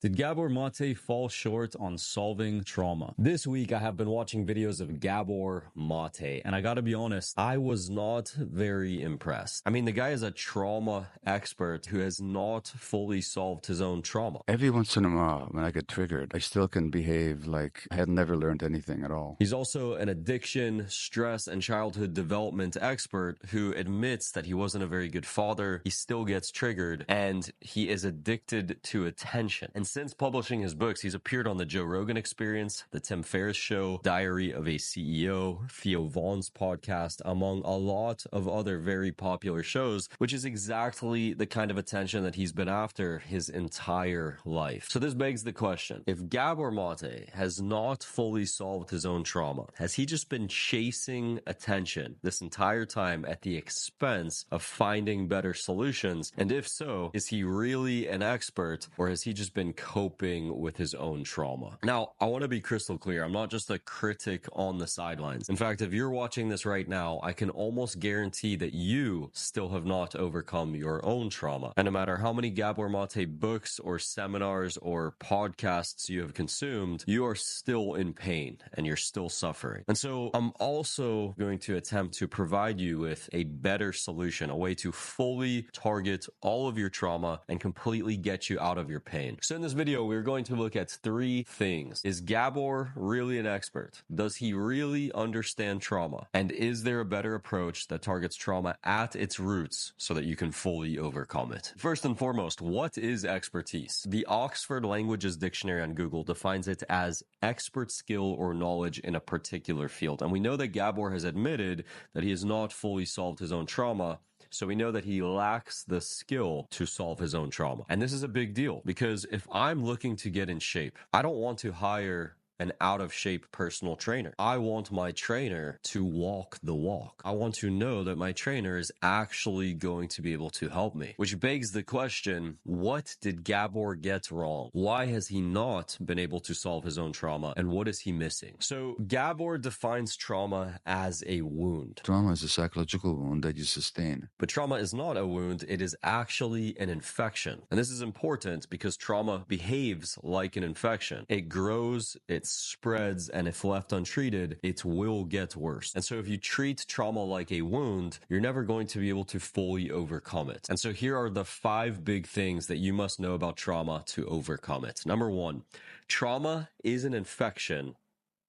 Did Gabor Maté fall short on solving trauma? This week, I have been watching videos of Gabor Maté, and I gotta be honest, I was not very impressed. I mean, the guy is a trauma expert who has not fully solved his own trauma. Every once in a while, when I get triggered, I still can behave like I had never learned anything at all. He's also an addiction, stress, and childhood development expert who admits that he wasn't a very good father, he still gets triggered, and he is addicted to attention. And since publishing his books, he's appeared on the Joe Rogan Experience, the Tim Ferriss Show, Diary of a CEO, Theo Vaughn's podcast, among a lot of other very popular shows, which is exactly the kind of attention that he's been after his entire life. So this begs the question, if Gabor Maté has not fully solved his own trauma, has he just been chasing attention this entire time at the expense of finding better solutions? And if so, is he really an expert, or has he just been coping with his own trauma? Now, I want to be crystal clear. I'm not just a critic on the sidelines. In fact, if you're watching this right now, I can almost guarantee that you still have not overcome your own trauma. And no matter how many Gabor Maté books or seminars or podcasts you have consumed, you are still in pain and you're still suffering. And so I'm also going to attempt to provide you with a better solution, a way to fully target all of your trauma and completely get you out of your pain. So in this video, we're going to look at three things. Is Gabor really an expert? Does he really understand trauma? And is there a better approach that targets trauma at its roots so that you can fully overcome it? First and foremost, what is expertise? The Oxford Languages Dictionary on Google defines it as expert skill or knowledge in a particular field. And we know that Gabor has admitted that he has not fully solved his own trauma. So we know that he lacks the skill to solve his own trauma. And this is a big deal because if I'm looking to get in shape, I don't want to hire an out-of-shape personal trainer. I want my trainer to walk the walk. I want to know that my trainer is actually going to be able to help me. Which begs the question, what did Gabor get wrong? Why has he not been able to solve his own trauma? And what is he missing? So Gabor defines trauma as a wound. Trauma is a psychological wound that you sustain. But trauma is not a wound, it is actually an infection. And this is important because trauma behaves like an infection. It grows, it spreads, and if left untreated, it will get worse. And so if you treat trauma like a wound, you're never going to be able to fully overcome it. And so here are the 5 big things that you must know about trauma to overcome it. Number 1, trauma is an infection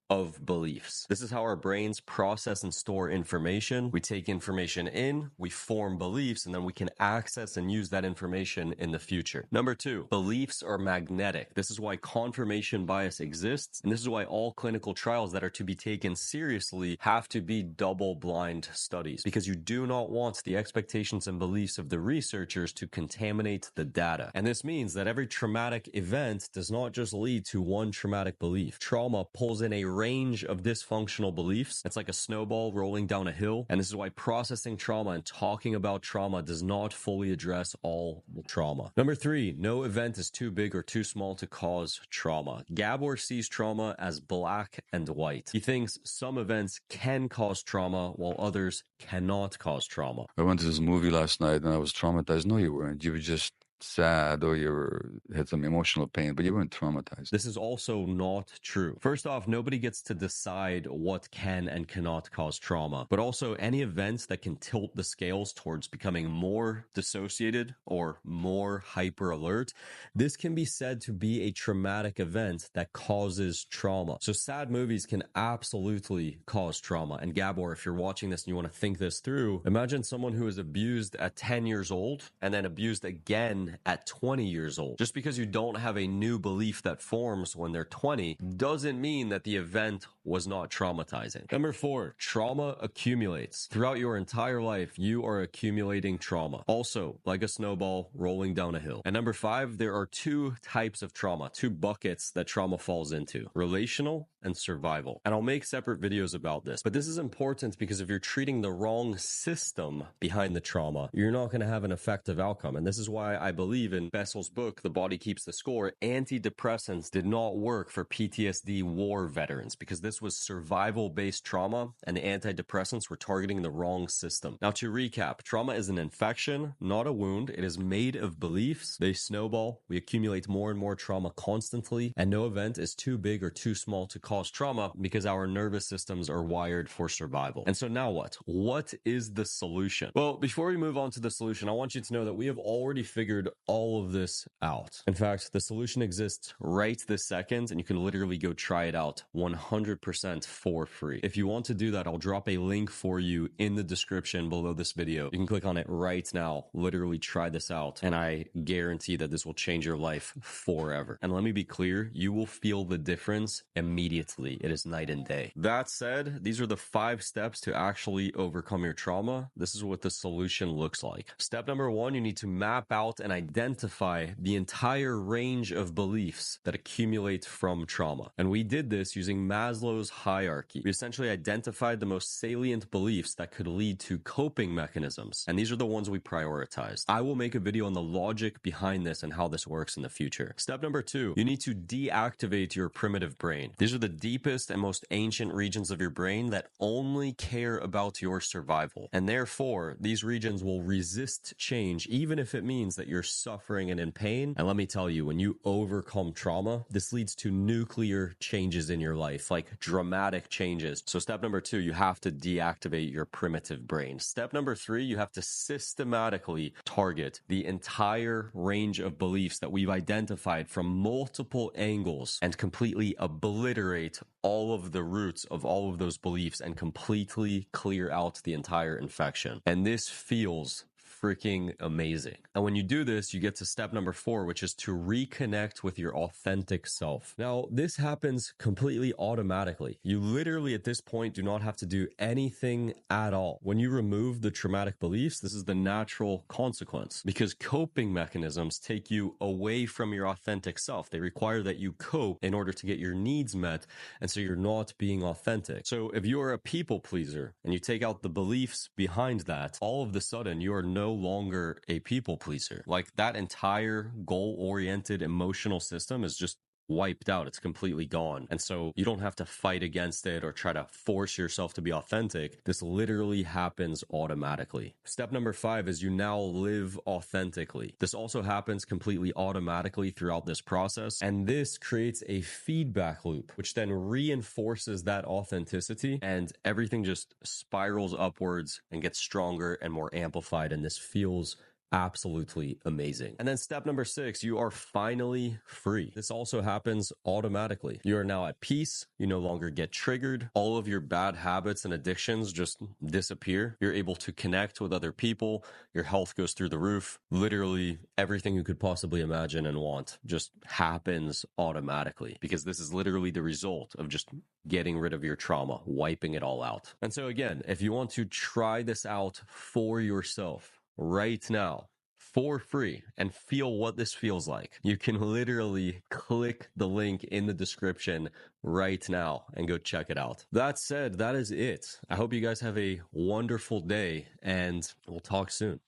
of beliefs. This is how our brains process and store information. We take information in, we form beliefs, and then we can access and use that information in the future. Number 2, beliefs are magnetic. This is why confirmation bias exists, and this is why all clinical trials that are to be taken seriously have to be double-blind studies, because you do not want the expectations and beliefs of the researchers to contaminate the data. And this means that every traumatic event does not just lead to one traumatic belief. Trauma pulls in a range of dysfunctional beliefs. It's like a snowball rolling down a hill. And this is why processing trauma and talking about trauma does not fully address all the trauma. Number 3, no event is too big or too small to cause trauma. Gabor sees trauma as black and white. He thinks some events can cause trauma while others cannot cause trauma. I went to this movie last night and I was traumatized. No, you weren't. You were just sad or you had some emotional pain, but you weren't traumatized. This is also not true. First off, nobody gets to decide what can and cannot cause trauma, but also any events that can tilt the scales towards becoming more dissociated or more hyper alert, this can be said to be a traumatic event that causes trauma. So sad movies can absolutely cause trauma. And Gabor, if you're watching this and you want to think this through, imagine someone who was abused at 10 years old and then abused again at 20 years old. Just because you don't have a new belief that forms when they're 20 doesn't mean that the event was not traumatizing. Number 4, trauma accumulates. Throughout your entire life, you are accumulating trauma. Also, like a snowball rolling down a hill. And number 5, there are 2 types of trauma, 2 buckets that trauma falls into: relational and survival. And I'll make separate videos about this. But this is important because if you're treating the wrong system behind the trauma, you're not going to have an effective outcome. And this is why I believe in Bessel's book, The Body Keeps the Score, antidepressants did not work for PTSD war veterans because this was survival-based trauma and the antidepressants were targeting the wrong system. Now to recap, trauma is an infection, not a wound. It is made of beliefs. They snowball. We accumulate more and more trauma constantly, and no event is too big or too small to cause trauma because our nervous systems are wired for survival. And so now what? What is the solution? Well, before we move on to the solution, I want you to know that we have already figured all of this out. In fact, the solution exists right this second, and you can literally go try it out 100% for free. If you want to do that, I'll drop a link for you in the description below this video. You can click on it right now, literally try this out, and I guarantee that this will change your life forever. And let me be clear, you will feel the difference immediately. It is night and day. That said, these are the 5 steps to actually overcome your trauma. This is what the solution looks like. Step number 1, you need to map out and identify the entire range of beliefs that accumulate from trauma. And we did this using Maslow's hierarchy. We essentially identified the most salient beliefs that could lead to coping mechanisms. And these are the ones we prioritized. I will make a video on the logic behind this and how this works in the future. Step number 2, you need to deactivate your primitive brain. These are the deepest and most ancient regions of your brain that only care about your survival. And therefore, these regions will resist change even if it means that you're suffering and in pain. And let me tell you, when you overcome trauma, this leads to nuclear changes in your life, like dramatic changes. So step number 2, you have to deactivate your primitive brain. Step number 3, you have to systematically target the entire range of beliefs that we've identified from multiple angles and completely obliterate all of the roots of all of those beliefs and completely clear out the entire infection. And this feels freaking amazing. And when you do this, you get to step number 4, which is to reconnect with your authentic self. Now, this happens completely automatically. You literally at this point do not have to do anything at all. When you remove the traumatic beliefs, this is the natural consequence because coping mechanisms take you away from your authentic self. They require that you cope in order to get your needs met, and so you're not being authentic. So if you're a people pleaser and you take out the beliefs behind that, all of a sudden you are no longer a people pleaser. Like that entire goal-oriented emotional system is just wiped out. It's completely gone. And so you don't have to fight against it or try to force yourself to be authentic. This literally happens automatically. Step number 5 is you now live authentically. This also happens completely automatically throughout this process. And this creates a feedback loop, which then reinforces that authenticity and everything just spirals upwards and gets stronger and more amplified. And this feels absolutely amazing. And then step number 6, you are finally free. This also happens automatically. You are now at peace. You no longer get triggered. All of your bad habits and addictions just disappear. You're able to connect with other people. Your health goes through the roof. Literally everything you could possibly imagine and want just happens automatically because this is literally the result of just getting rid of your trauma, wiping it all out. And so again, if you want to try this out for yourself, right now for free and feel what this feels like, you can literally click the link in the description right now and go check it out. That said, that is it. I hope you guys have a wonderful day and we'll talk soon.